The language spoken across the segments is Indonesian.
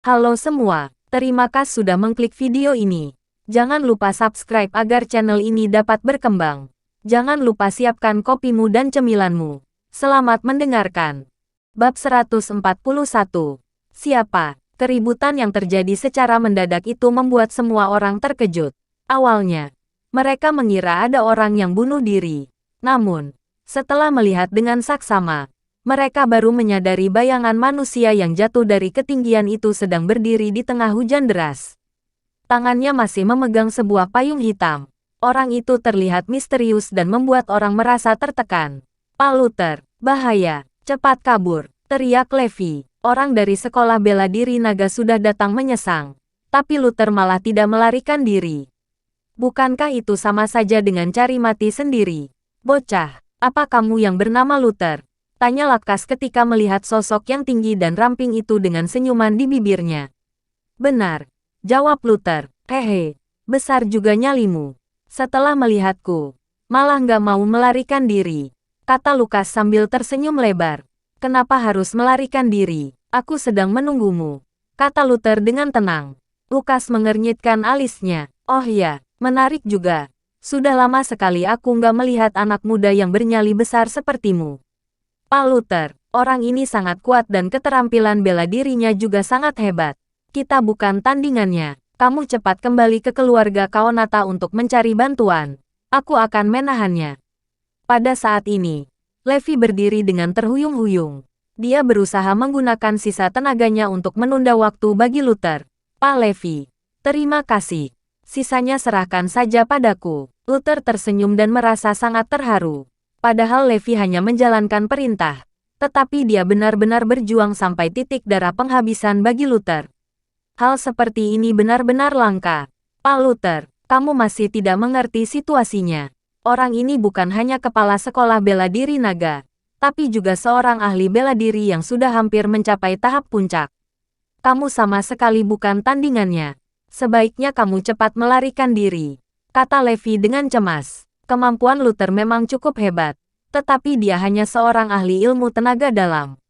Halo semua, terima kasih sudah mengklik video ini. Jangan lupa subscribe agar channel ini dapat berkembang. Jangan lupa siapkan kopimu dan cemilanmu. Selamat mendengarkan. Bab 141. Siapa? Keributan yang terjadi secara mendadak itu membuat semua orang terkejut. Awalnya, mereka mengira ada orang yang bunuh diri. Namun, setelah melihat dengan saksama, mereka baru menyadari bayangan manusia yang jatuh dari ketinggian itu sedang berdiri di tengah hujan deras. Tangannya masih memegang sebuah payung hitam. Orang itu terlihat misterius dan membuat orang merasa tertekan. Pak Luther, bahaya, cepat kabur, teriak Levi. Orang dari sekolah bela diri naga sudah datang menyesang. Tapi Luther malah tidak melarikan diri. Bukankah itu sama saja dengan cari mati sendiri? Bocah, apa kamu yang bernama Luther? Tanya Lakas ketika melihat sosok yang tinggi dan ramping itu dengan senyuman di bibirnya. Benar, jawab Luther. Hehe, besar juga nyalimu. Setelah melihatku, malah nggak mau melarikan diri, kata Lukas sambil tersenyum lebar. Kenapa harus melarikan diri? Aku sedang menunggumu, kata Luther dengan tenang. Lukas mengernyitkan alisnya. Oh ya, menarik juga. Sudah lama sekali aku nggak melihat anak muda yang bernyali besar sepertimu. Pak Luther, orang ini sangat kuat dan keterampilan bela dirinya juga sangat hebat. Kita bukan tandingannya. Kamu cepat kembali ke keluarga Kaonata untuk mencari bantuan. Aku akan menahannya. Pada saat ini, Levi berdiri dengan terhuyung-huyung. Dia berusaha menggunakan sisa tenaganya untuk menunda waktu bagi Luther. Pak Levi, terima kasih. Sisanya serahkan saja padaku. Luther tersenyum dan merasa sangat terharu. Padahal Levi hanya menjalankan perintah, tetapi dia benar-benar berjuang sampai titik darah penghabisan bagi Luther. Hal seperti ini benar-benar langka. Pak Luther, kamu masih tidak mengerti situasinya. Orang ini bukan hanya kepala sekolah bela diri naga, tapi juga seorang ahli bela diri yang sudah hampir mencapai tahap puncak. Kamu sama sekali bukan tandingannya. Sebaiknya kamu cepat melarikan diri, kata Levi dengan cemas. Kemampuan Luther memang cukup hebat, tetapi dia hanya seorang ahli ilmu tenaga dalam.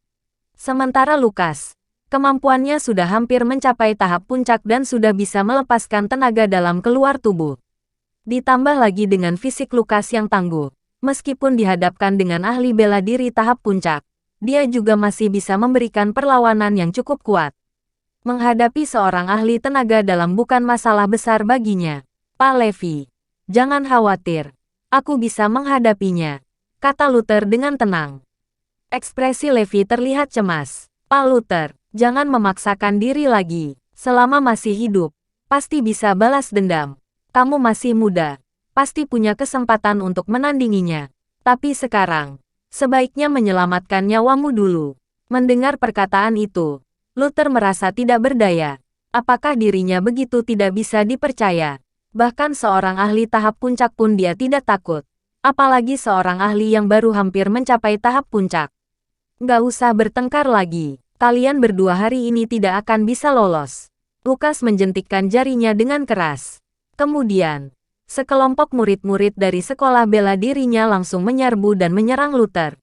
Sementara Lukas, kemampuannya sudah hampir mencapai tahap puncak dan sudah bisa melepaskan tenaga dalam keluar tubuh. Ditambah lagi dengan fisik Lukas yang tangguh, meskipun dihadapkan dengan ahli bela diri tahap puncak, dia juga masih bisa memberikan perlawanan yang cukup kuat. Menghadapi seorang ahli tenaga dalam bukan masalah besar baginya. Pak Levi, jangan khawatir. Aku bisa menghadapinya, kata Luther dengan tenang. Ekspresi Levi terlihat cemas. Pak Luther, jangan memaksakan diri lagi. Selama masih hidup, pasti bisa balas dendam. Kamu masih muda, pasti punya kesempatan untuk menandinginya. Tapi sekarang, sebaiknya menyelamatkan nyawamu dulu. Mendengar perkataan itu, Luther merasa tidak berdaya. Apakah dirinya begitu tidak bisa dipercaya? Bahkan seorang ahli tahap puncak pun dia tidak takut. Apalagi seorang ahli yang baru hampir mencapai tahap puncak. Nggak usah bertengkar lagi. Kalian berdua hari ini tidak akan bisa lolos. Lukas menjentikkan jarinya dengan keras. Kemudian, sekelompok murid-murid dari sekolah bela dirinya langsung menyerbu dan menyerang Luther.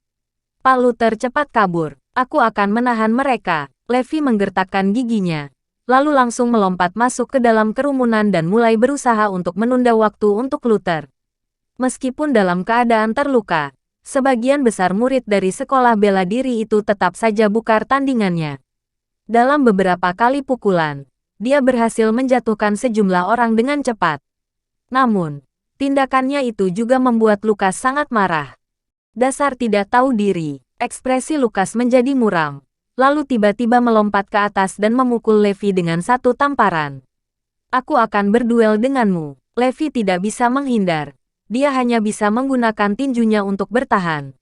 Pak Luther cepat kabur. Aku akan menahan mereka. Levi menggertakkan giginya. Lalu langsung melompat masuk ke dalam kerumunan dan mulai berusaha untuk menunda waktu untuk Luther. Meskipun dalam keadaan terluka, sebagian besar murid dari sekolah bela diri itu tetap saja bukar tandingannya. Dalam beberapa kali pukulan, dia berhasil menjatuhkan sejumlah orang dengan cepat. Namun, tindakannya itu juga membuat Lukas sangat marah. Dasar tidak tahu diri, ekspresi Lukas menjadi muram. Lalu tiba-tiba melompat ke atas dan memukul Levi dengan satu tamparan. Aku akan berduel denganmu. Levi tidak bisa menghindar. Dia hanya bisa menggunakan tinjunya untuk bertahan.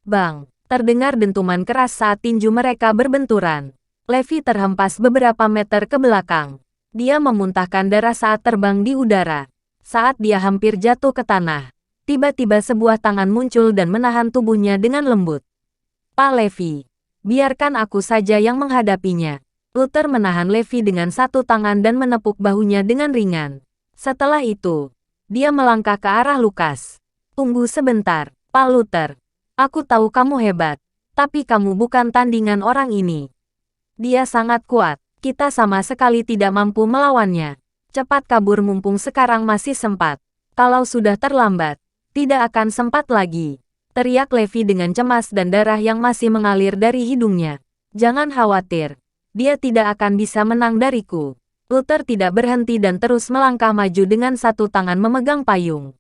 Bang! Terdengar dentuman keras saat tinju mereka berbenturan. Levi terhempas beberapa meter ke belakang. Dia memuntahkan darah saat terbang di udara. Saat dia hampir jatuh ke tanah, tiba-tiba sebuah tangan muncul dan menahan tubuhnya dengan lembut. Pak Levi, biarkan aku saja yang menghadapinya. Luther menahan Levi dengan satu tangan dan menepuk bahunya dengan ringan. Setelah itu, dia melangkah ke arah Lukas. Tunggu sebentar, Pak Luther. Aku tahu kamu hebat, tapi kamu bukan tandingan orang ini. Dia sangat kuat. Kita sama sekali tidak mampu melawannya. Cepat kabur mumpung sekarang masih sempat. Kalau sudah terlambat, tidak akan sempat lagi. Teriak Levi dengan cemas dan darah yang masih mengalir dari hidungnya. Jangan khawatir. Dia tidak akan bisa menang dariku. Luther tidak berhenti dan terus melangkah maju dengan satu tangan memegang payung.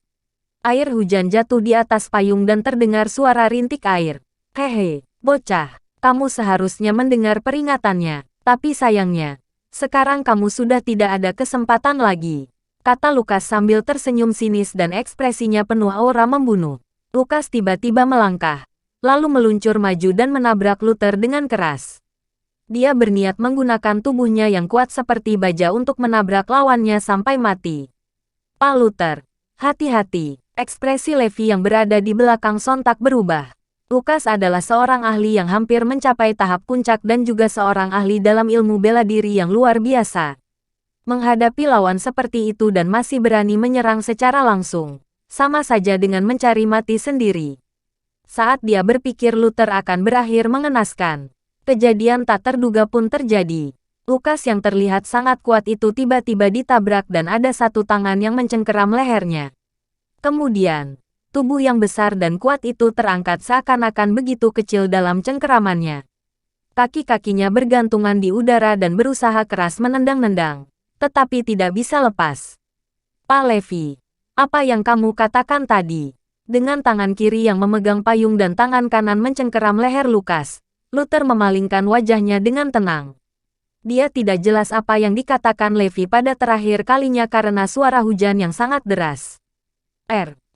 Air hujan jatuh di atas payung dan terdengar suara rintik air. Hehe, bocah, kamu seharusnya mendengar peringatannya, tapi sayangnya, sekarang kamu sudah tidak ada kesempatan lagi, kata Lukas sambil tersenyum sinis dan ekspresinya penuh aura membunuh. Lukas tiba-tiba melangkah, lalu meluncur maju dan menabrak Luther dengan keras. Dia berniat menggunakan tubuhnya yang kuat seperti baja untuk menabrak lawannya sampai mati. Pak Luther, hati-hati. Ekspresi Levi yang berada di belakang sontak berubah. Lukas adalah seorang ahli yang hampir mencapai tahap puncak dan juga seorang ahli dalam ilmu bela diri yang luar biasa. Menghadapi lawan seperti itu dan masih berani menyerang secara langsung, sama saja dengan mencari mati sendiri. Saat dia berpikir Luther akan berakhir mengenaskan, kejadian tak terduga pun terjadi. Lukas yang terlihat sangat kuat itu tiba-tiba ditabrak dan ada satu tangan yang mencengkeram lehernya. Kemudian, tubuh yang besar dan kuat itu terangkat seakan-akan begitu kecil dalam cengkeramannya. Kaki-kakinya bergantungan di udara dan berusaha keras menendang-nendang, tetapi tidak bisa lepas. Pak Levi, apa yang kamu katakan tadi? Dengan tangan kiri yang memegang payung dan tangan kanan mencengkeram leher Lukas, Luther memalingkan wajahnya dengan tenang. Dia tidak jelas apa yang dikatakan Levi pada terakhir kalinya karena suara hujan yang sangat deras.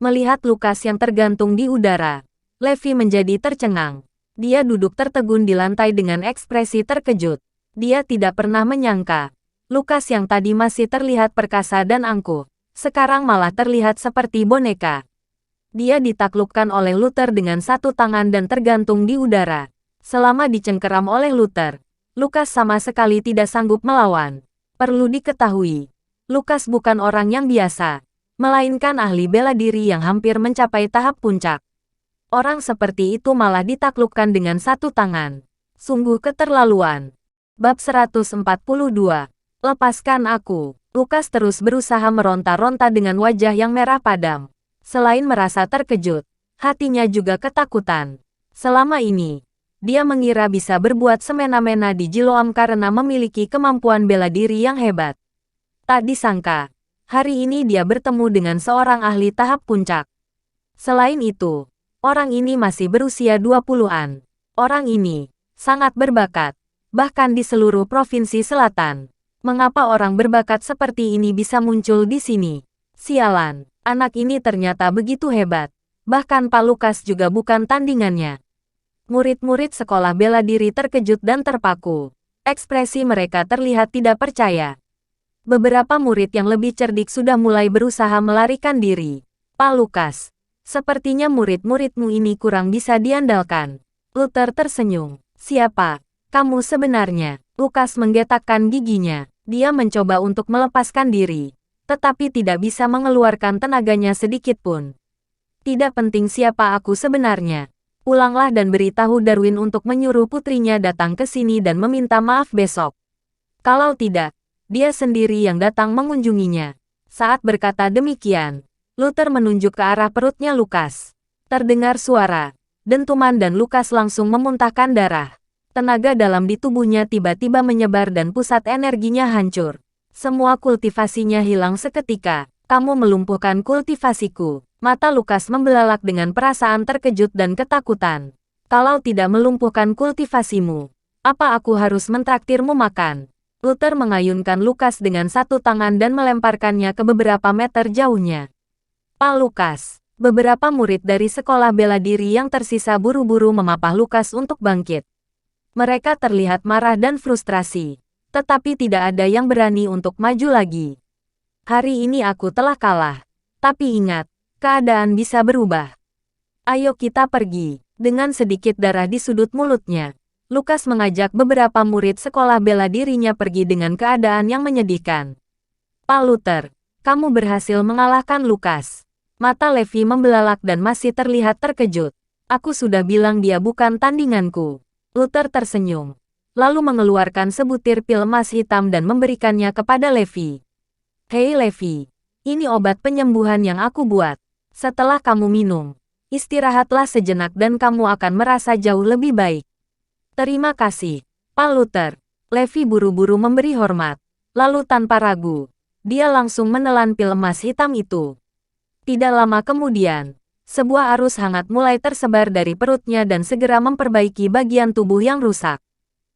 Melihat Lukas yang tergantung di udara, Levi menjadi tercengang. Dia duduk tertegun di lantai dengan ekspresi terkejut. Dia tidak pernah menyangka, Lukas yang tadi masih terlihat perkasa dan angkuh, sekarang malah terlihat seperti boneka. Dia ditaklukkan oleh Luther dengan satu tangan dan tergantung di udara. Selama dicengkeram oleh Luther, Lukas sama sekali tidak sanggup melawan. Perlu diketahui, Lukas bukan orang yang biasa, melainkan ahli bela diri yang hampir mencapai tahap puncak. Orang seperti itu malah ditaklukkan dengan satu tangan. Sungguh keterlaluan. Bab 142. Lepaskan aku. Lukas terus berusaha meronta-ronta dengan wajah yang merah padam. Selain merasa terkejut, hatinya juga ketakutan. Selama ini, dia mengira bisa berbuat semena-mena di Jiloam karena memiliki kemampuan bela diri yang hebat. Tak disangka, hari ini dia bertemu dengan seorang ahli tahap puncak. Selain itu, orang ini masih berusia 20-an. Orang ini sangat berbakat, bahkan di seluruh provinsi selatan. Mengapa orang berbakat seperti ini bisa muncul di sini? Sialan, anak ini ternyata begitu hebat. Bahkan Pak Lukas juga bukan tandingannya. Murid-murid sekolah bela diri terkejut dan terpaku. Ekspresi mereka terlihat tidak percaya. Beberapa murid yang lebih cerdik sudah mulai berusaha melarikan diri. Pak Lukas, sepertinya murid-muridmu ini kurang bisa diandalkan. Luther tersenyum. Siapa kamu sebenarnya? Lukas menggetakkan giginya. Dia mencoba untuk melepaskan diri, tetapi tidak bisa mengeluarkan tenaganya sedikit pun. Tidak penting siapa aku sebenarnya. Pulanglah dan beritahu Darwin untuk menyuruh putrinya datang ke sini dan meminta maaf besok. Kalau tidak, dia sendiri yang datang mengunjunginya. Saat berkata demikian, Luther menunjuk ke arah perutnya Lukas. Terdengar suara dentuman dan Lukas langsung memuntahkan darah. Tenaga dalam di tubuhnya tiba-tiba menyebar dan pusat energinya hancur. Semua kultivasinya hilang seketika. Kamu melumpuhkan kultivasiku. Mata Lukas membelalak dengan perasaan terkejut dan ketakutan. Kalau tidak melumpuhkan kultivasimu, apa aku harus mentraktirmu makan? Luther mengayunkan Lukas dengan satu tangan dan melemparkannya ke beberapa meter jauhnya. Pak Lukas, beberapa murid dari sekolah bela diri yang tersisa buru-buru memapah Lukas untuk bangkit. Mereka terlihat marah dan frustrasi, tetapi tidak ada yang berani untuk maju lagi. Hari ini aku telah kalah, tapi ingat, keadaan bisa berubah. Ayo kita pergi. Dengan sedikit darah di sudut mulutnya, Lukas mengajak beberapa murid sekolah bela dirinya pergi dengan keadaan yang menyedihkan. Pak Luther, kamu berhasil mengalahkan Lukas. Mata Levi membelalak dan masih terlihat terkejut. Aku sudah bilang dia bukan tandinganku. Luther tersenyum. lalu mengeluarkan sebutir pil emas hitam dan memberikannya kepada Levi. Hei Levi, ini obat penyembuhan yang aku buat. Setelah kamu minum, istirahatlah sejenak dan kamu akan merasa jauh lebih baik. Terima kasih, Pak Luther. Levi buru-buru memberi hormat. Lalu tanpa ragu, dia langsung menelan pil emas hitam itu. Tidak lama kemudian, sebuah arus hangat mulai tersebar dari perutnya dan segera memperbaiki bagian tubuh yang rusak.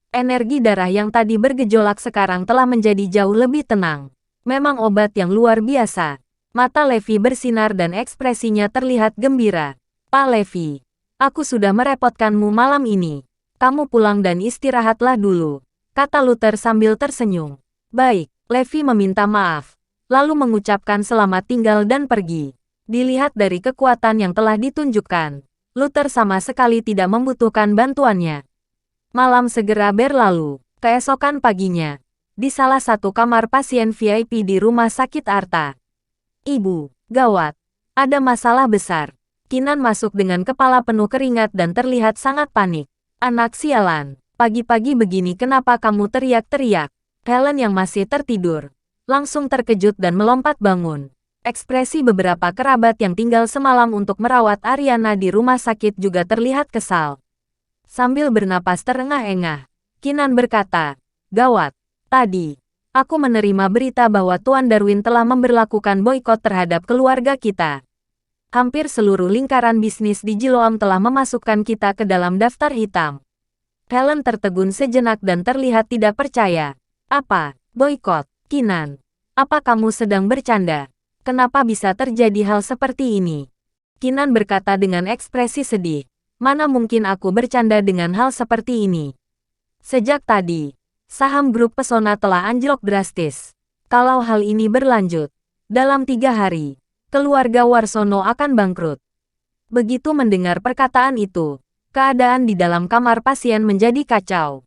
Energi darah yang tadi bergejolak sekarang telah menjadi jauh lebih tenang. Memang obat yang luar biasa. Mata Levi bersinar dan ekspresinya terlihat gembira. Pak Levi, aku sudah merepotkanmu malam ini. Kamu pulang dan istirahatlah dulu, kata Luther sambil tersenyum. Baik, Levi meminta maaf, lalu mengucapkan selamat tinggal dan pergi. Dilihat dari kekuatan yang telah ditunjukkan, Luther sama sekali tidak membutuhkan bantuannya. Malam segera berlalu. Keesokan paginya, di salah satu kamar pasien VIP di rumah sakit Arta. Ibu, gawat, ada masalah besar. Kinan masuk dengan kepala penuh keringat dan terlihat sangat panik. Anak sialan, pagi-pagi begini kenapa kamu teriak-teriak? Helen yang masih tertidur, langsung terkejut dan melompat bangun. Ekspresi beberapa kerabat yang tinggal semalam untuk merawat Ariana di rumah sakit juga terlihat kesal. Sambil bernapas terengah-engah, Kinan berkata, "Gawat, tadi, aku menerima berita bahwa Tuan Darwin telah memberlakukan boikot terhadap keluarga kita. Hampir seluruh lingkaran bisnis di Jiloam telah memasukkan kita ke dalam daftar hitam." Helen tertegun sejenak dan terlihat tidak percaya. Apa? Boikot? Kinan, apa kamu sedang bercanda? Kenapa bisa terjadi hal seperti ini? Kinan berkata dengan ekspresi sedih. Mana mungkin aku bercanda dengan hal seperti ini? Sejak tadi, saham grup Pesona telah anjlok drastis. Kalau hal ini berlanjut, dalam 3 hari, keluarga Warsono akan bangkrut. Begitu mendengar perkataan itu, keadaan di dalam kamar pasien menjadi kacau.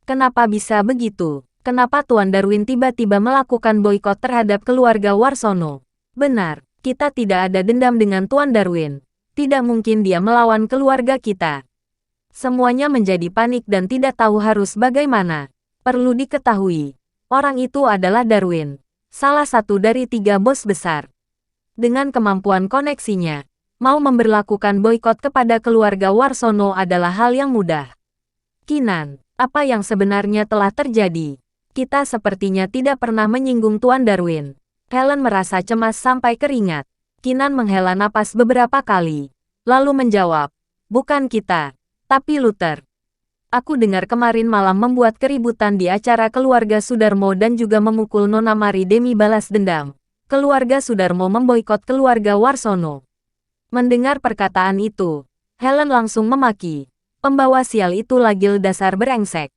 Kenapa bisa begitu? Kenapa Tuan Darwin tiba-tiba melakukan boikot terhadap keluarga Warsono? Benar, kita tidak ada dendam dengan Tuan Darwin. Tidak mungkin dia melawan keluarga kita. Semuanya menjadi panik dan tidak tahu harus bagaimana. Perlu diketahui, orang itu adalah Darwin, salah satu dari 3 bos besar. Dengan kemampuan koneksinya, mau memberlakukan boikot kepada keluarga Warsono adalah hal yang mudah. Kinan, apa yang sebenarnya telah terjadi? Kita sepertinya tidak pernah menyinggung Tuan Darwin. Helen merasa cemas sampai keringat. Kinan menghela napas beberapa kali, lalu menjawab, bukan kita, tapi Luther. Aku dengar kemarin malam membuat keributan di acara keluarga Sudarmo dan juga memukul Nona Mari demi balas dendam. Keluarga Sudarmo memboikot keluarga Warsono. Mendengar perkataan itu, Helen langsung memaki. Pembawa sial itu lagil dasar brengsek.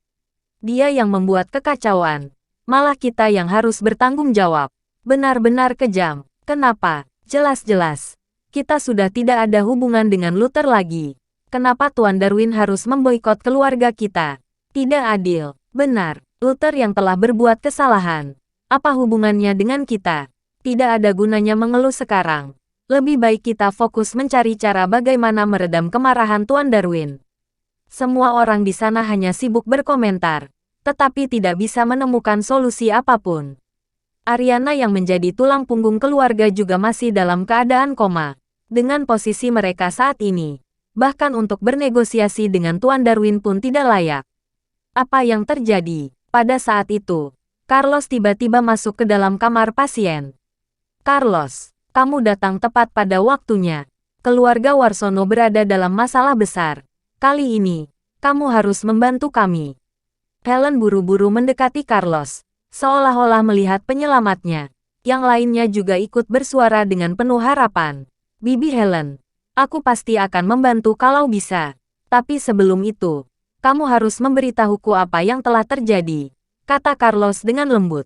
Dia yang membuat kekacauan. Malah kita yang harus bertanggung jawab. Benar-benar kejam. Kenapa? Jelas-jelas. Kita sudah tidak ada hubungan dengan Luther lagi. Kenapa Tuan Darwin harus memboikot keluarga kita? Tidak adil. Benar, Luther yang telah berbuat kesalahan. Apa hubungannya dengan kita? Tidak ada gunanya mengeluh sekarang. Lebih baik kita fokus mencari cara bagaimana meredam kemarahan Tuan Darwin. Semua orang di sana hanya sibuk berkomentar, tetapi tidak bisa menemukan solusi apapun. Ariana yang menjadi tulang punggung keluarga juga masih dalam keadaan koma. Dengan posisi mereka saat ini, bahkan untuk bernegosiasi dengan Tuan Darwin pun tidak layak. Apa yang terjadi? Pada saat itu, Carlos tiba-tiba masuk ke dalam kamar pasien. Carlos, kamu datang tepat pada waktunya. Keluarga Warsono berada dalam masalah besar. Kali ini, kamu harus membantu kami. Helen buru-buru mendekati Carlos, seolah-olah melihat penyelamatnya. Yang lainnya juga ikut bersuara dengan penuh harapan. Bibi Helen, aku pasti akan membantu kalau bisa. Tapi sebelum itu, kamu harus memberitahuku apa yang telah terjadi, kata Carlos dengan lembut.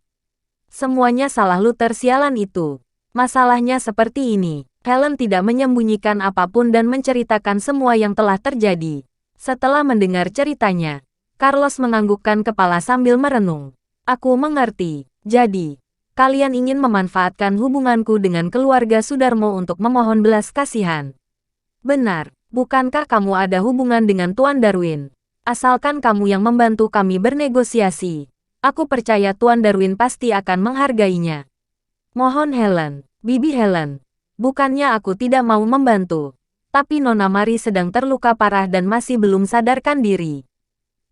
Semuanya salah Luther sialan itu. Masalahnya seperti ini. Helen tidak menyembunyikan apapun dan menceritakan semua yang telah terjadi. Setelah mendengar ceritanya, Carlos menganggukkan kepala sambil merenung. Aku mengerti. Jadi, kalian ingin memanfaatkan hubunganku dengan keluarga Sudarmo untuk memohon belas kasihan. Benar, bukankah kamu ada hubungan dengan Tuan Darwin? Asalkan kamu yang membantu kami bernegosiasi. Aku percaya Tuan Darwin pasti akan menghargainya. Mohon Helen, Bibi Helen. Bukannya aku tidak mau membantu. Tapi Nona Mari sedang terluka parah dan masih belum sadarkan diri.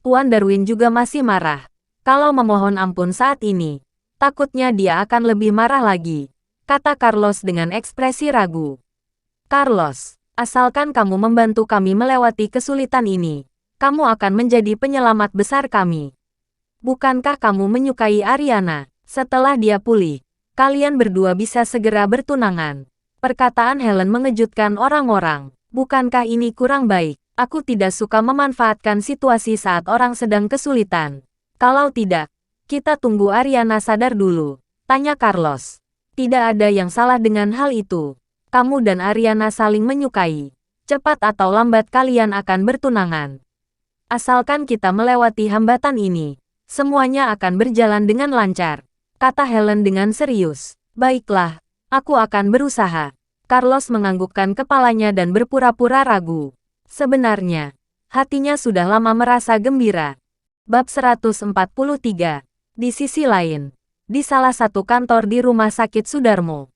Tuan Darwin juga masih marah. Kalau memohon ampun saat ini, takutnya dia akan lebih marah lagi, kata Carlos dengan ekspresi ragu. Carlos, asalkan kamu membantu kami melewati kesulitan ini, kamu akan menjadi penyelamat besar kami. Bukankah kamu menyukai Ariana? Setelah dia pulih, kalian berdua bisa segera bertunangan. Perkataan Helen mengejutkan orang-orang. Bukankah ini kurang baik? Aku tidak suka memanfaatkan situasi saat orang sedang kesulitan. Kalau tidak, kita tunggu Ariana sadar dulu, tanya Carlos. Tidak ada yang salah dengan hal itu. Kamu dan Ariana saling menyukai. Cepat atau lambat kalian akan bertunangan. Asalkan kita melewati hambatan ini, semuanya akan berjalan dengan lancar, kata Helen dengan serius. Baiklah, aku akan berusaha. Carlos menganggukkan kepalanya dan berpura-pura ragu. Sebenarnya, hatinya sudah lama merasa gembira. Bab 143. Di sisi lain, di salah satu kantor di rumah sakit Sudarmo,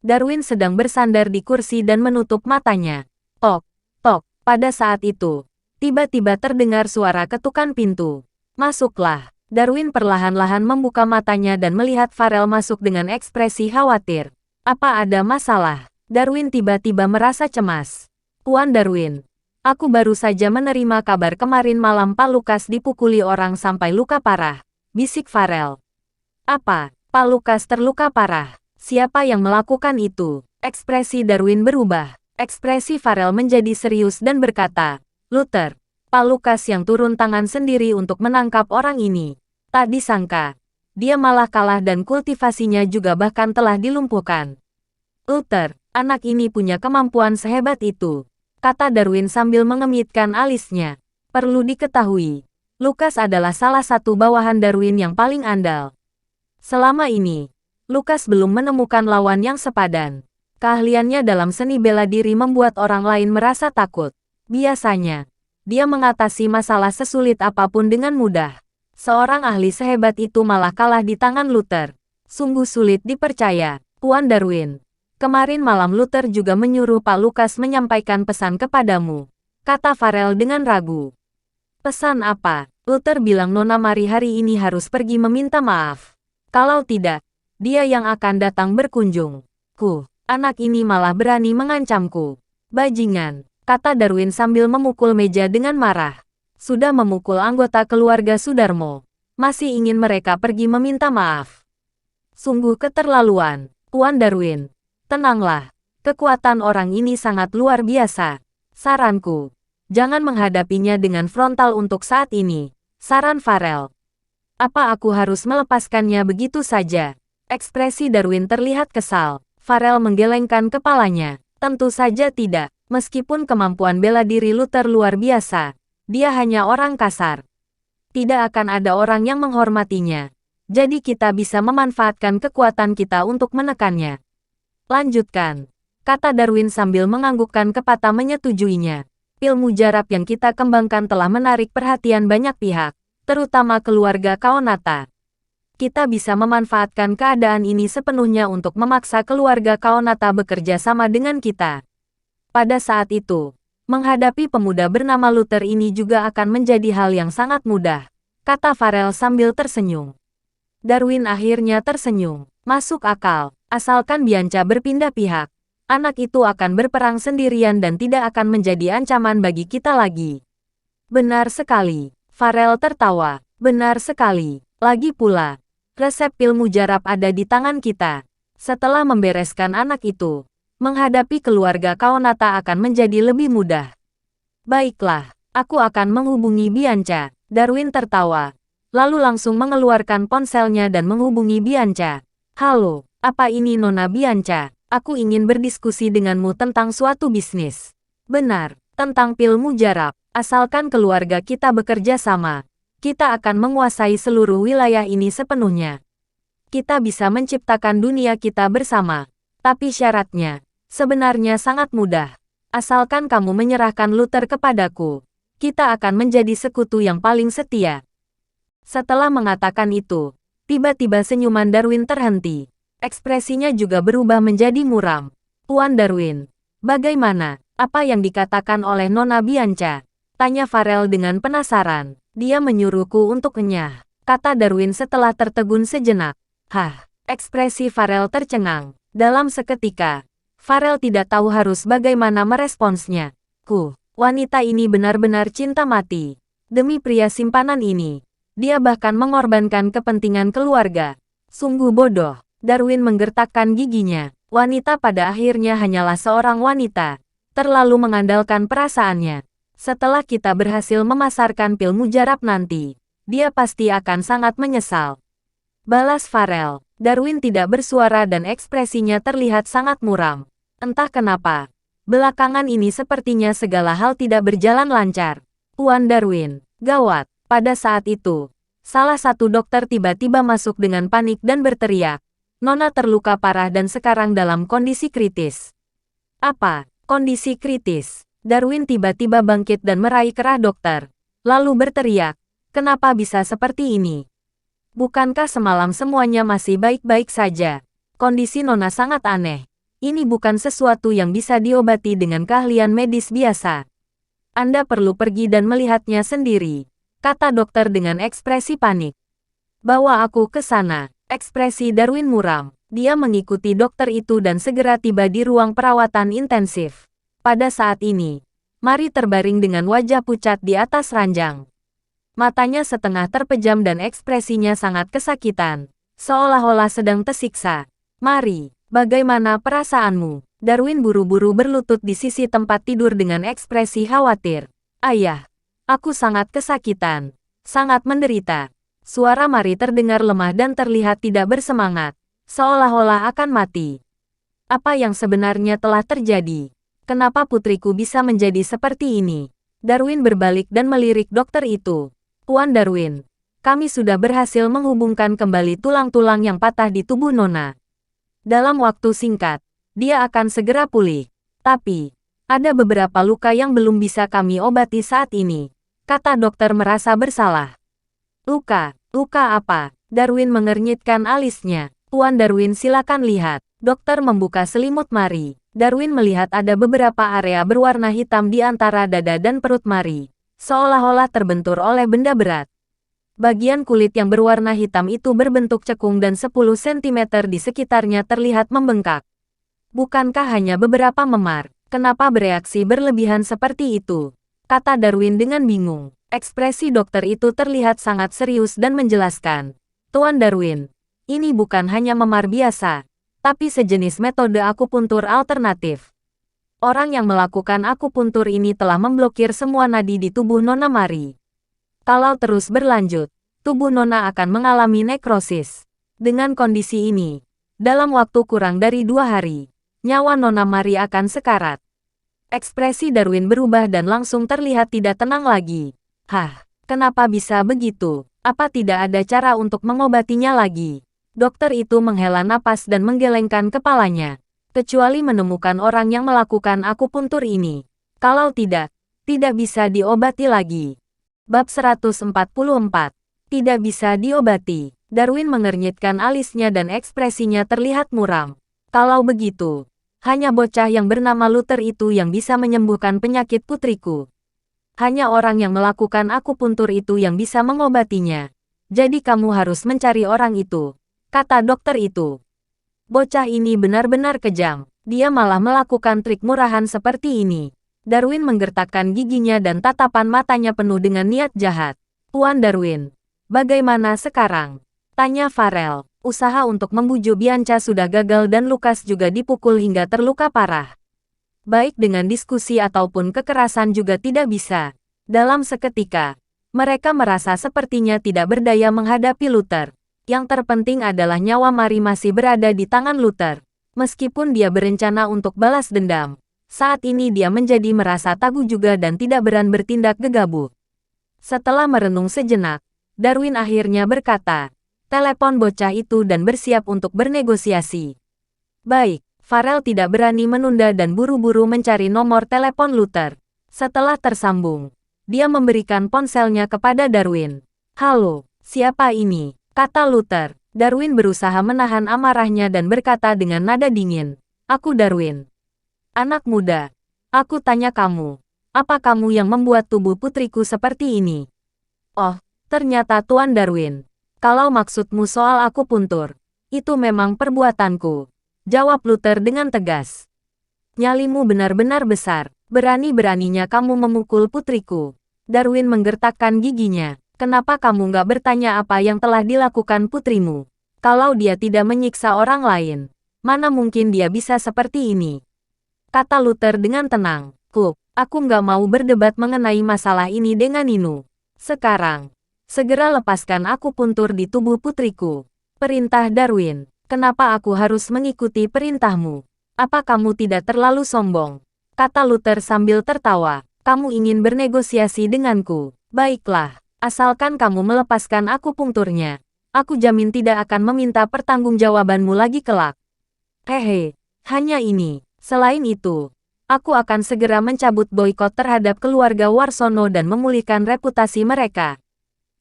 Darwin sedang bersandar di kursi dan menutup matanya. Tok, tok, pada saat itu, tiba-tiba terdengar suara ketukan pintu. Masuklah. Darwin perlahan-lahan membuka matanya dan melihat Farel masuk dengan ekspresi khawatir. Apa ada masalah? Darwin tiba-tiba merasa cemas. Tuan Darwin, aku baru saja menerima kabar kemarin malam Pak Lukas dipukuli orang sampai luka parah, bisik Farel. Apa? Pak Lukas terluka parah? Siapa yang melakukan itu? Ekspresi Darwin berubah. Ekspresi Farel menjadi serius dan berkata, Luther, Pak Lukas yang turun tangan sendiri untuk menangkap orang ini. Tak disangka, dia malah kalah dan kultivasinya juga bahkan telah dilumpuhkan. Luther, anak ini punya kemampuan sehebat itu, kata Darwin sambil mengemitkan alisnya. Perlu diketahui, Lukas adalah salah satu bawahan Darwin yang paling andal. Selama ini, Lukas belum menemukan lawan yang sepadan. Keahliannya dalam seni bela diri membuat orang lain merasa takut. Biasanya, dia mengatasi masalah sesulit apapun dengan mudah. Seorang ahli sehebat itu malah kalah di tangan Luther. Sungguh sulit dipercaya, Tuan Darwin. Kemarin malam Luther juga menyuruh Pak Lukas menyampaikan pesan kepadamu, kata Farel dengan ragu. Pesan apa? Luther bilang Nona Mari hari ini harus pergi meminta maaf. Kalau tidak, dia yang akan datang berkunjung. Anak ini malah berani mengancamku. Bajingan, kata Darwin sambil memukul meja dengan marah. Sudah memukul anggota keluarga Sudarmo, masih ingin mereka pergi meminta maaf. Sungguh keterlaluan, Tuan Darwin. Tenanglah, kekuatan orang ini sangat luar biasa. Saranku, jangan menghadapinya dengan frontal untuk saat ini, saran Farel. Apa aku harus melepaskannya begitu saja? Ekspresi Darwin terlihat kesal. Farel menggelengkan kepalanya. Tentu saja tidak, meskipun kemampuan bela diri Luther luar biasa, dia hanya orang kasar. Tidak akan ada orang yang menghormatinya. Jadi kita bisa memanfaatkan kekuatan kita untuk menekannya. Lanjutkan, kata Darwin sambil menganggukkan kepala menyetujuinya. Pil mujarab yang kita kembangkan telah menarik perhatian banyak pihak, terutama keluarga Kaonata. Kita bisa memanfaatkan keadaan ini sepenuhnya untuk memaksa keluarga Kaonata bekerja sama dengan kita. Pada saat itu, menghadapi pemuda bernama Luther ini juga akan menjadi hal yang sangat mudah, kata Farel sambil tersenyum. Darwin akhirnya tersenyum. Masuk akal. Asalkan Bianca berpindah pihak, anak itu akan berperang sendirian dan tidak akan menjadi ancaman bagi kita lagi. Benar sekali, Farel tertawa. Benar sekali. Lagi pula, resep pil mujarab ada di tangan kita. Setelah membereskan anak itu, menghadapi keluarga Kaonata akan menjadi lebih mudah. Baiklah, aku akan menghubungi Bianca. Darwin tertawa, lalu langsung mengeluarkan ponselnya dan menghubungi Bianca. Halo. Apa ini Nona Bianca? Aku ingin berdiskusi denganmu tentang suatu bisnis. Benar, tentang pil mujarab. Asalkan keluarga kita bekerja sama, kita akan menguasai seluruh wilayah ini sepenuhnya. Kita bisa menciptakan dunia kita bersama. Tapi syaratnya, sebenarnya sangat mudah. Asalkan kamu menyerahkan Luther kepadaku, kita akan menjadi sekutu yang paling setia. Setelah mengatakan itu, tiba-tiba senyuman Darwin terhenti. Ekspresinya juga berubah menjadi muram. Tuan Darwin, bagaimana? Apa yang dikatakan oleh Nona Bianca? Tanya Farel dengan penasaran. Dia menyuruhku untuk kenyah, kata Darwin setelah tertegun sejenak. Hah, ekspresi Farel tercengang. Dalam seketika, Farel tidak tahu harus bagaimana meresponsnya. Wanita ini benar-benar cinta mati. Demi pria simpanan ini, dia bahkan mengorbankan kepentingan keluarga. Sungguh bodoh. Darwin menggertakkan giginya. Wanita pada akhirnya hanyalah seorang wanita. Terlalu mengandalkan perasaannya. Setelah kita berhasil memasarkan pil mujarab nanti, dia pasti akan sangat menyesal. Balas Farel. Darwin tidak bersuara dan ekspresinya terlihat sangat muram. Entah kenapa, belakangan ini sepertinya segala hal tidak berjalan lancar. Tuan Darwin, gawat. Pada saat itu, salah satu dokter tiba-tiba masuk dengan panik dan berteriak. Nona terluka parah dan sekarang dalam kondisi kritis. Apa? Kondisi kritis? Darwin tiba-tiba bangkit dan meraih kerah dokter. Lalu berteriak, kenapa bisa seperti ini? Bukankah semalam semuanya masih baik-baik saja? Kondisi Nona sangat aneh. Ini bukan sesuatu yang bisa diobati dengan keahlian medis biasa. Anda perlu pergi dan melihatnya sendiri, kata dokter dengan ekspresi panik. Bawa aku ke sana. Ekspresi Darwin muram. Dia mengikuti dokter itu dan segera tiba di ruang perawatan intensif. Pada saat ini, Mari terbaring dengan wajah pucat di atas ranjang. Matanya setengah terpejam dan ekspresinya sangat kesakitan, seolah-olah sedang tersiksa. Mari, bagaimana perasaanmu? Darwin buru-buru berlutut di sisi tempat tidur dengan ekspresi khawatir. Ayah, aku sangat kesakitan, sangat menderita. Suara Mari terdengar lemah dan terlihat tidak bersemangat, seolah-olah akan mati. Apa yang sebenarnya telah terjadi? Kenapa putriku bisa menjadi seperti ini? Darwin berbalik dan melirik dokter itu. Tuan Darwin, kami sudah berhasil menghubungkan kembali tulang-tulang yang patah di tubuh Nona. Dalam waktu singkat, dia akan segera pulih. Tapi, ada beberapa luka yang belum bisa kami obati saat ini, kata dokter merasa bersalah. Luka apa? Darwin mengernyitkan alisnya. Tuan Darwin, silakan lihat. Dokter membuka selimut Mari. Darwin melihat ada beberapa area berwarna hitam di antara dada dan perut Mari, seolah-olah terbentur oleh benda berat. Bagian kulit yang berwarna hitam itu berbentuk cekung dan 10 cm di sekitarnya terlihat membengkak. Bukankah hanya beberapa memar? Kenapa bereaksi berlebihan seperti itu? Kata Darwin dengan bingung. Ekspresi dokter itu terlihat sangat serius dan menjelaskan. Tuan Darwin, ini bukan hanya memar biasa, tapi sejenis metode akupuntur alternatif. Orang yang melakukan akupuntur ini telah memblokir semua nadi di tubuh Nona Mari. Kalau terus berlanjut, tubuh Nona akan mengalami nekrosis. Dengan kondisi ini, dalam waktu kurang dari 2 hari, nyawa Nona Mari akan sekarat. Ekspresi Darwin berubah dan langsung terlihat tidak tenang lagi. Hah, kenapa bisa begitu? Apa tidak ada cara untuk mengobatinya lagi? Dokter itu menghela napas dan menggelengkan kepalanya. Kecuali menemukan orang yang melakukan akupuntur ini. Kalau tidak bisa diobati lagi. Bab 144. Tidak bisa diobati. Darwin mengernyitkan alisnya dan ekspresinya terlihat muram. Kalau begitu, hanya bocah yang bernama Luther itu yang bisa menyembuhkan penyakit putriku. Hanya orang yang melakukan akupuntur itu yang bisa mengobatinya. Jadi kamu harus mencari orang itu, kata dokter itu. Bocah ini benar-benar kejam. Dia malah melakukan trik murahan seperti ini. Darwin menggertakkan giginya dan tatapan matanya penuh dengan niat jahat. Tuan Darwin, bagaimana sekarang? Tanya Farel. Usaha untuk membujuk Bianca sudah gagal dan Lukas juga dipukul hingga terluka parah. Baik dengan diskusi ataupun kekerasan juga tidak bisa. Dalam seketika, mereka merasa sepertinya tidak berdaya menghadapi Luther. Yang terpenting adalah nyawa Mari masih berada di tangan Luther. Meskipun dia berencana untuk balas dendam, saat ini dia menjadi merasa tangguh juga dan tidak berani bertindak gegabah. Setelah merenung sejenak, Darwin akhirnya berkata, telepon bocah itu dan bersiap untuk bernegosiasi. Baik. Farel tidak berani menunda dan buru-buru mencari nomor telepon Luther. Setelah tersambung, Dia memberikan ponselnya kepada Darwin. "Halo, siapa ini?" kata Luther. Darwin berusaha menahan amarahnya dan berkata dengan nada dingin, "Aku Darwin. Anak muda. Aku tanya kamu, apa kamu yang membuat tubuh putriku seperti ini?" "Oh, ternyata Tuan Darwin. Kalau maksudmu soal aku puntur, itu memang perbuatanku," jawab Luther dengan tegas. "Nyalimu benar-benar besar. Berani-beraninya kamu memukul putriku." Darwin menggertakkan giginya. "Kenapa kamu nggak bertanya apa yang telah dilakukan putrimu? Kalau dia tidak menyiksa orang lain, mana mungkin dia bisa seperti ini?" Kata Luther dengan tenang. Aku nggak mau berdebat mengenai masalah ini dengan Ninu. Sekarang, segera lepaskan aku puntur di tubuh putriku." Perintah Darwin. "Kenapa aku harus mengikuti perintahmu? Apa kamu tidak terlalu sombong?" Kata Luther sambil tertawa. "Kamu ingin bernegosiasi denganku? Baiklah, asalkan kamu melepaskan akupunkturnya. Aku jamin tidak akan meminta pertanggungjawabanmu lagi kelak." "Hehe, hanya ini. Selain itu, aku akan segera mencabut boikot terhadap keluarga Warsono dan memulihkan reputasi mereka."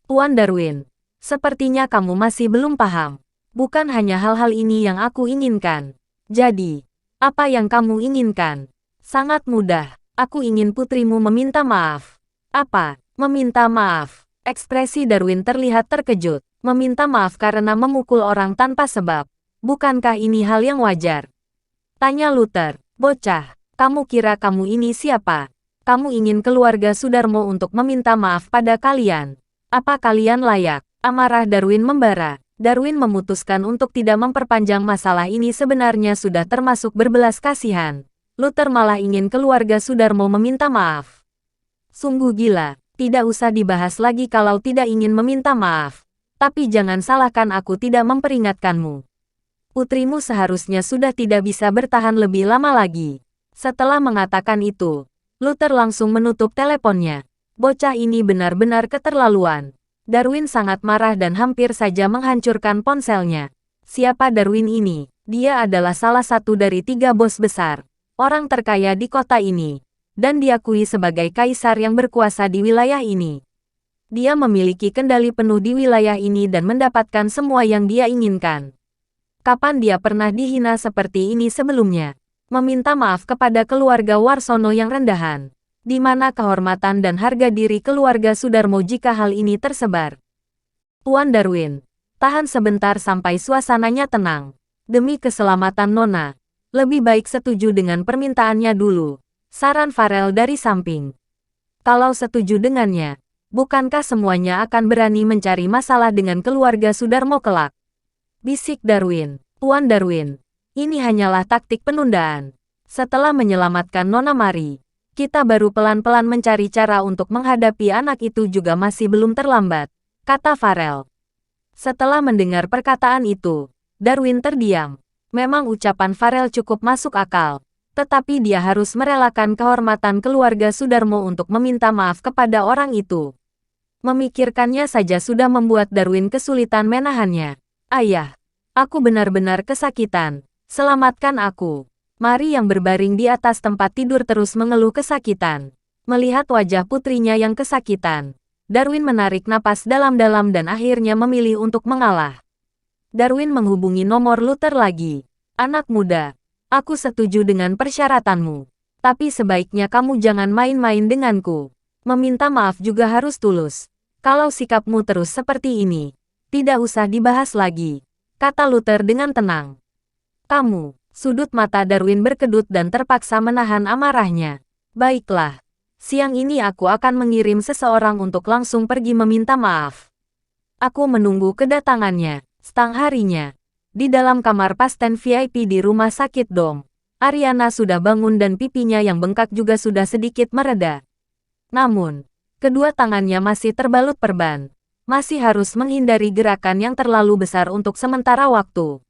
"Tuan Darwin, sepertinya kamu masih belum paham. Bukan hanya hal-hal ini yang aku inginkan. Jadi, apa yang kamu inginkan?" "Sangat mudah. Aku ingin putrimu meminta maaf." "Apa? Meminta maaf?" Ekspresi Darwin terlihat terkejut. "Meminta maaf karena memukul orang tanpa sebab. Bukankah ini hal yang wajar?" Tanya Luther. "Bocah, kamu kira kamu ini siapa? Kamu ingin keluarga Sudarmo untuk meminta maaf pada kalian? Apa kalian layak?" Amarah Darwin membara. Darwin memutuskan untuk tidak memperpanjang masalah ini, sebenarnya sudah termasuk berbelas kasihan. Luther malah ingin keluarga Sudarmo meminta maaf. Sungguh gila. Tidak usah dibahas lagi kalau tidak ingin meminta maaf. Tapi jangan salahkan aku tidak memperingatkanmu. Putrimu seharusnya sudah tidak bisa bertahan lebih lama lagi. Setelah mengatakan itu, Luther langsung menutup teleponnya. Bocah ini benar-benar keterlaluan. Darwin sangat marah dan hampir saja menghancurkan ponselnya. Siapa Darwin ini? Dia adalah salah satu dari 3 bos besar, orang terkaya di kota ini, dan diakui sebagai kaisar yang berkuasa di wilayah ini. Dia memiliki kendali penuh di wilayah ini dan mendapatkan semua yang dia inginkan. Kapan dia pernah dihina seperti ini sebelumnya? Meminta maaf kepada keluarga Warsono yang rendahan. Di mana kehormatan dan harga diri keluarga Sudarmo jika hal ini tersebar? "Tuan Darwin, tahan sebentar sampai suasananya tenang. Demi keselamatan Nona, lebih baik setuju dengan permintaannya dulu," saran Farel dari samping. "Kalau setuju dengannya, bukankah semuanya akan berani mencari masalah dengan keluarga Sudarmo kelak?" bisik Darwin. "Tuan Darwin, ini hanyalah taktik penundaan. Setelah menyelamatkan Nona Mari, kita baru pelan-pelan mencari cara untuk menghadapi anak itu juga masih belum terlambat," kata Farel. Setelah mendengar perkataan itu, Darwin terdiam. Memang ucapan Farel cukup masuk akal, tetapi dia harus merelakan kehormatan keluarga Sudarmo untuk meminta maaf kepada orang itu. Memikirkannya saja sudah membuat Darwin kesulitan menahannya. "Ayah, aku benar-benar kesakitan. Selamatkan aku." Mari yang berbaring di atas tempat tidur terus mengeluh kesakitan. Melihat wajah putrinya yang kesakitan, Darwin menarik napas dalam-dalam dan akhirnya memilih untuk mengalah. Darwin menghubungi nomor Luther lagi. "Anak muda, aku setuju dengan persyaratanmu. Tapi sebaiknya kamu jangan main-main denganku. Meminta maaf juga harus tulus. Kalau sikapmu terus seperti ini, tidak usah dibahas lagi," kata Luther dengan tenang. "Kamu..." Sudut mata Darwin berkedut dan terpaksa menahan amarahnya. "Baiklah, siang ini aku akan mengirim seseorang untuk langsung pergi meminta maaf. Aku menunggu kedatangannya." Setang harinya, di dalam kamar pasien VIP di rumah sakit Dom, Ariana sudah bangun dan pipinya yang bengkak juga sudah sedikit mereda. Namun, kedua tangannya masih terbalut perban. Masih harus menghindari gerakan yang terlalu besar untuk sementara waktu.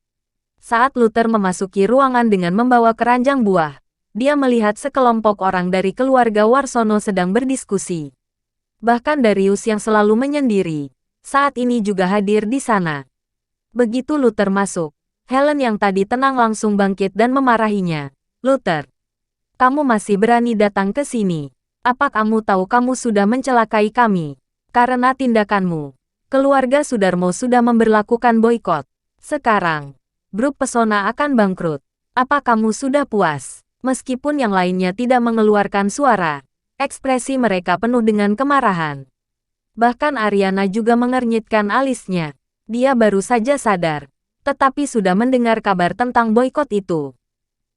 Saat Luther memasuki ruangan dengan membawa keranjang buah, dia melihat sekelompok orang dari keluarga Warsono sedang berdiskusi. Bahkan Darius yang selalu menyendiri, saat ini juga hadir di sana. Begitu Luther masuk, Helen yang tadi tenang langsung bangkit dan memarahinya. "Luther, kamu masih berani datang ke sini? Apa kamu tahu kamu sudah mencelakai kami? Karena tindakanmu, keluarga Sudarmo sudah memberlakukan boikot. Sekarang, grup Pesona akan bangkrut. Apa kamu sudah puas? Meskipun yang lainnya tidak mengeluarkan suara, ekspresi mereka penuh dengan kemarahan. Bahkan Ariana juga mengernyitkan alisnya. Dia baru saja sadar, tetapi sudah mendengar kabar tentang boikot itu.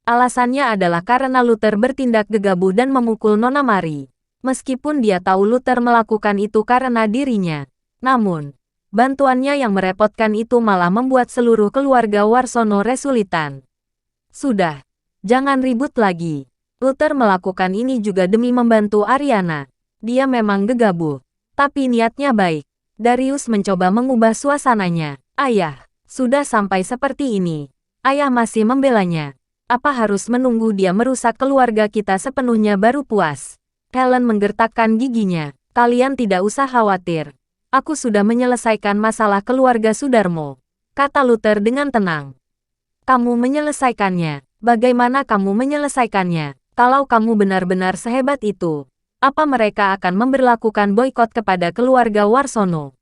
Alasannya adalah karena Luther bertindak gegabah dan memukul Nona Mari. Meskipun dia tahu Luther melakukan itu karena dirinya. Namun, bantuannya yang merepotkan itu malah membuat seluruh keluarga Warsono resulitan. Sudah, jangan ribut lagi. Luther melakukan ini juga demi membantu Ariana. Dia memang gegabah, tapi niatnya baik. Darius mencoba mengubah suasananya. Ayah, sudah sampai seperti ini. Ayah masih membelanya. Apa harus menunggu dia merusak keluarga kita sepenuhnya baru puas? Helen menggertakkan giginya. Kalian tidak usah khawatir. Aku sudah menyelesaikan masalah keluarga Sudarmo, kata Luther dengan tenang. Kamu menyelesaikannya. Bagaimana kamu menyelesaikannya? Kalau kamu benar-benar sehebat itu, apa mereka akan memberlakukan boikot kepada keluarga Warsono?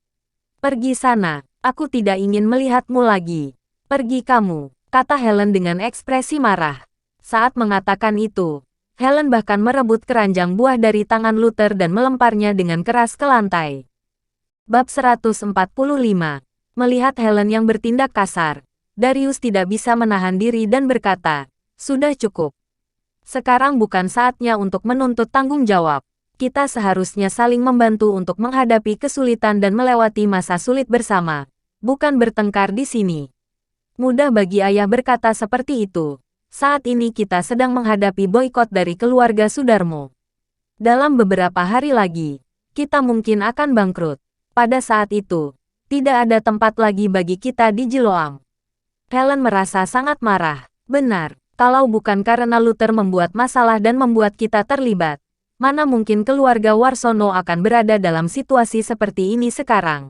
Pergi sana. Aku tidak ingin melihatmu lagi. Pergi kamu, kata Helen dengan ekspresi marah. Saat mengatakan itu, Helen bahkan merebut keranjang buah dari tangan Luther dan melemparnya dengan keras ke lantai. Bab 145. Melihat Helen yang bertindak kasar, Darius tidak bisa menahan diri dan berkata, "Sudah cukup. Sekarang bukan saatnya untuk menuntut tanggung jawab. Kita seharusnya saling membantu untuk menghadapi kesulitan dan melewati masa sulit bersama, bukan bertengkar di sini." Mudah bagi ayah berkata seperti itu. Saat ini kita sedang menghadapi boikot dari keluarga Sudarmo. Dalam beberapa hari lagi, kita mungkin akan bangkrut. Pada saat itu, tidak ada tempat lagi bagi kita di Jiloam. Helen merasa sangat marah. Benar, kalau bukan karena Luther membuat masalah dan membuat kita terlibat, mana mungkin keluarga Warsono akan berada dalam situasi seperti ini sekarang.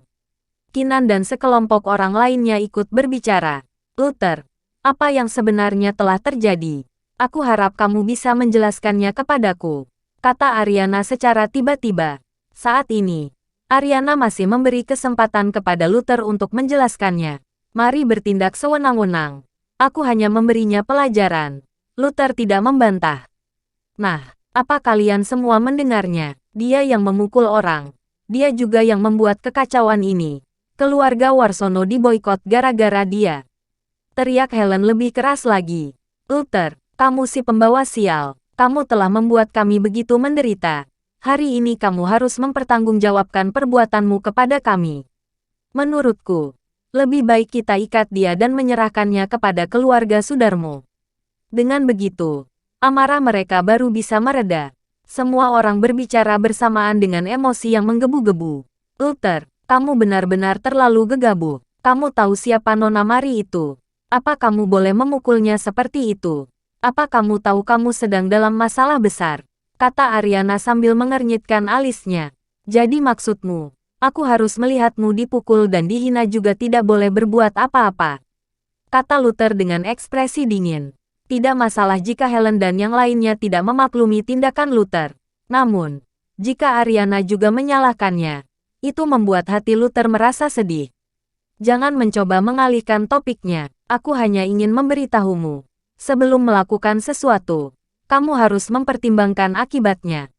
Kinan dan sekelompok orang lainnya ikut berbicara. Luther, apa yang sebenarnya telah terjadi? Aku harap kamu bisa menjelaskannya kepadaku, kata Ariana secara tiba-tiba. Saat ini, Ariana masih memberi kesempatan kepada Luther untuk menjelaskannya. Mari bertindak sewenang-wenang. Aku hanya memberinya pelajaran. Luther tidak membantah. Nah, apa kalian semua mendengarnya? Dia yang memukul orang. Dia juga yang membuat kekacauan ini. Keluarga Warsono diboikot gara-gara dia. Teriak Helen lebih keras lagi. Luther, kamu si pembawa sial. Kamu telah membuat kami begitu menderita. Hari ini kamu harus mempertanggungjawabkan perbuatanmu kepada kami. Menurutku, lebih baik kita ikat dia dan menyerahkannya kepada keluarga Sudarmo. Dengan begitu, amarah mereka baru bisa mereda. Semua orang berbicara bersamaan dengan emosi yang menggebu-gebu. Luther, kamu benar-benar terlalu gegabah. Kamu tahu siapa Nona Mari itu? Apa kamu boleh memukulnya seperti itu? Apa kamu tahu kamu sedang dalam masalah besar? Kata Ariana sambil mengernyitkan alisnya. Jadi maksudmu, aku harus melihatmu dipukul dan dihina juga tidak boleh berbuat apa-apa? Kata Luther dengan ekspresi dingin. Tidak masalah jika Helen dan yang lainnya tidak memaklumi tindakan Luther. Namun, jika Ariana juga menyalahkannya, itu membuat hati Luther merasa sedih. Jangan mencoba mengalihkan topiknya. Aku hanya ingin memberitahumu. Sebelum melakukan sesuatu, kamu harus mempertimbangkan akibatnya.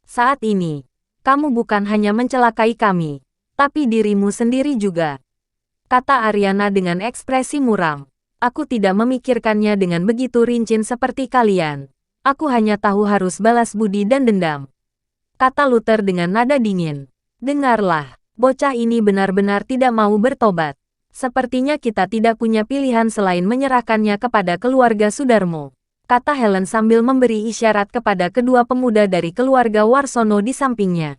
Saat ini, kamu bukan hanya mencelakai kami, tapi dirimu sendiri juga. Kata Ariana dengan ekspresi muram. Aku tidak memikirkannya dengan begitu rinci seperti kalian. Aku hanya tahu harus balas budi dan dendam. Kata Luther dengan nada dingin. Dengarlah, bocah ini benar-benar tidak mau bertobat. Sepertinya kita tidak punya pilihan selain menyerahkannya kepada keluarga Sudarmo, kata Helen sambil memberi isyarat kepada kedua pemuda dari keluarga Warsono di sampingnya.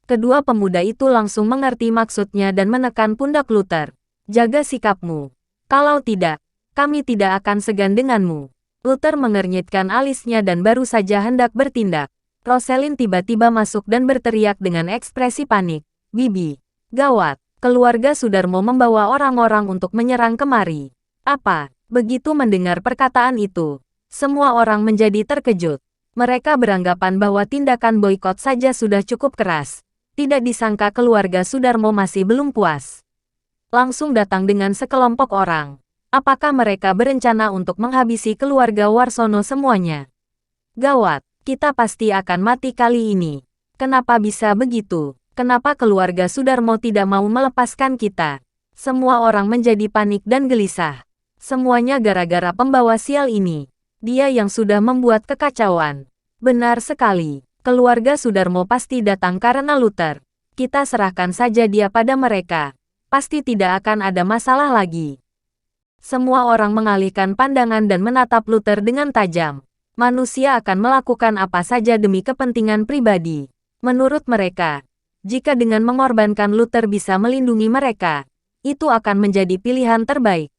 Kedua pemuda itu langsung mengerti maksudnya dan menekan pundak Luther. Jaga sikapmu. Kalau tidak, kami tidak akan segan denganmu. Luther mengernyitkan alisnya dan baru saja hendak bertindak. Rosalind tiba-tiba masuk dan berteriak dengan ekspresi panik. Bibi, gawat. Keluarga Sudarmo membawa orang-orang untuk menyerang kemari. Apa? Begitu mendengar perkataan itu, semua orang menjadi terkejut. Mereka beranggapan bahwa tindakan boikot saja sudah cukup keras. Tidak disangka keluarga Sudarmo masih belum puas. Langsung datang dengan sekelompok orang. Apakah mereka berencana untuk menghabisi keluarga Warsono semuanya? Gawat, kita pasti akan mati kali ini. Kenapa bisa begitu? Kenapa keluarga Sudarmo tidak mau melepaskan kita? Semua orang menjadi panik dan gelisah. Semuanya gara-gara pembawa sial ini. Dia yang sudah membuat kekacauan. Benar sekali. Keluarga Sudarmo pasti datang karena Luther. Kita serahkan saja dia pada mereka. Pasti tidak akan ada masalah lagi. Semua orang mengalihkan pandangan dan menatap Luther dengan tajam. Manusia akan melakukan apa saja demi kepentingan pribadi. Menurut mereka, jika dengan mengorbankan Luther bisa melindungi mereka, itu akan menjadi pilihan terbaik.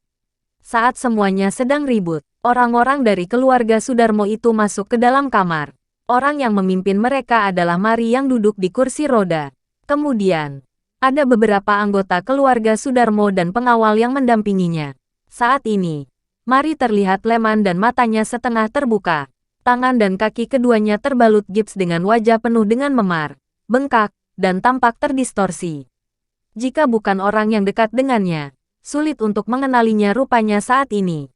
Saat semuanya sedang ribut, orang-orang dari keluarga Sudarmo itu masuk ke dalam kamar. Orang yang memimpin mereka adalah Mari yang duduk di kursi roda. Kemudian, ada beberapa anggota keluarga Sudarmo dan pengawal yang mendampinginya. Saat ini, Mari terlihat leman dan matanya setengah terbuka. Tangan dan kaki keduanya terbalut gips dengan wajah penuh dengan memar, bengkak, dan tampak terdistorsi. Jika bukan orang yang dekat dengannya, sulit untuk mengenalinya rupanya saat ini.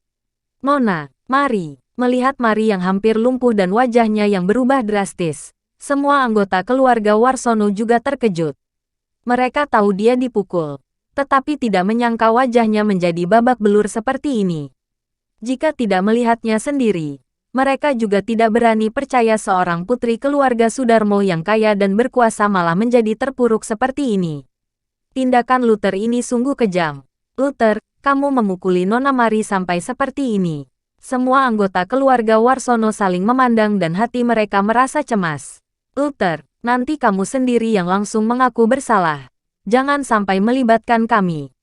Nona, Mari, melihat Mari yang hampir lumpuh dan wajahnya yang berubah drastis, semua anggota keluarga Warsono juga terkejut. Mereka tahu dia dipukul, tetapi tidak menyangka wajahnya menjadi babak belur seperti ini. Jika tidak melihatnya sendiri, mereka juga tidak berani percaya seorang putri keluarga Sudarmo yang kaya dan berkuasa malah menjadi terpuruk seperti ini. Tindakan Luther ini sungguh kejam. Luther, kamu memukuli Nona Mari sampai seperti ini. Semua anggota keluarga Warsono saling memandang dan hati mereka merasa cemas. Luther, nanti kamu sendiri yang langsung mengaku bersalah. Jangan sampai melibatkan kami,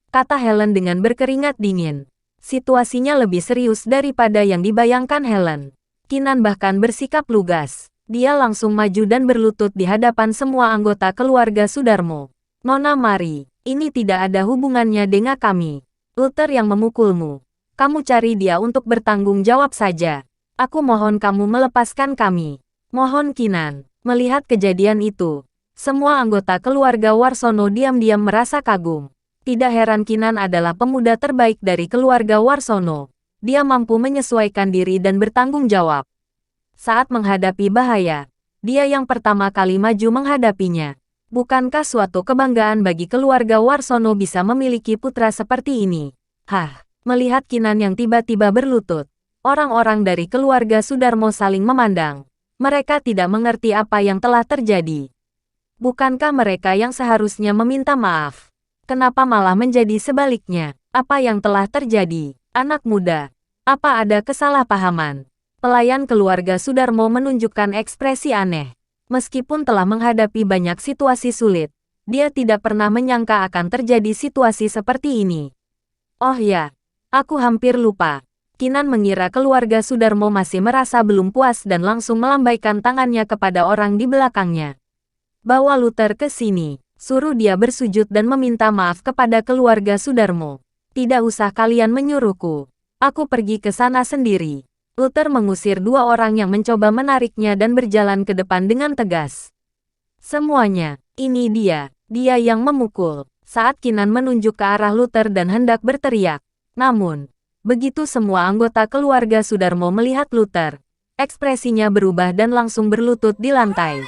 kata Helen dengan berkeringat dingin. Situasinya lebih serius daripada yang dibayangkan Helen. Kinan bahkan bersikap lugas. Dia langsung maju dan berlutut di hadapan semua anggota keluarga Sudarmo. Nona Mari, ini tidak ada hubungannya dengan kami. Luther yang memukulmu. Kamu cari dia untuk bertanggung jawab saja. Aku mohon kamu melepaskan kami. Mohon Kinan. Melihat kejadian itu, semua anggota keluarga Warsono diam-diam merasa kagum. Tidak heran Kinan adalah pemuda terbaik dari keluarga Warsono. Dia mampu menyesuaikan diri dan bertanggung jawab. Saat menghadapi bahaya, dia yang pertama kali maju menghadapinya. Bukankah suatu kebanggaan bagi keluarga Warsono bisa memiliki putra seperti ini? Melihat Kinan yang tiba-tiba berlutut, orang-orang dari keluarga Sudarmo saling memandang. Mereka tidak mengerti apa yang telah terjadi. Bukankah mereka yang seharusnya meminta maaf? Kenapa malah menjadi sebaliknya? Apa yang telah terjadi? Anak muda, apa ada kesalahpahaman? Pelayan keluarga Sudarmo menunjukkan ekspresi aneh. Meskipun telah menghadapi banyak situasi sulit, dia tidak pernah menyangka akan terjadi situasi seperti ini. Oh ya, aku hampir lupa. Kinan mengira keluarga Sudarmo masih merasa belum puas dan langsung melambaikan tangannya kepada orang di belakangnya. Bawa Luther ke sini, suruh dia bersujud dan meminta maaf kepada keluarga Sudarmo. Tidak usah kalian menyuruhku, aku pergi ke sana sendiri. Luther mengusir dua orang yang mencoba menariknya dan berjalan ke depan dengan tegas. Semuanya, ini dia yang memukul. Saat Kinan menunjuk ke arah Luther dan hendak berteriak. Namun, begitu semua anggota keluarga Sudarmo melihat Luther, ekspresinya berubah dan langsung berlutut di lantai.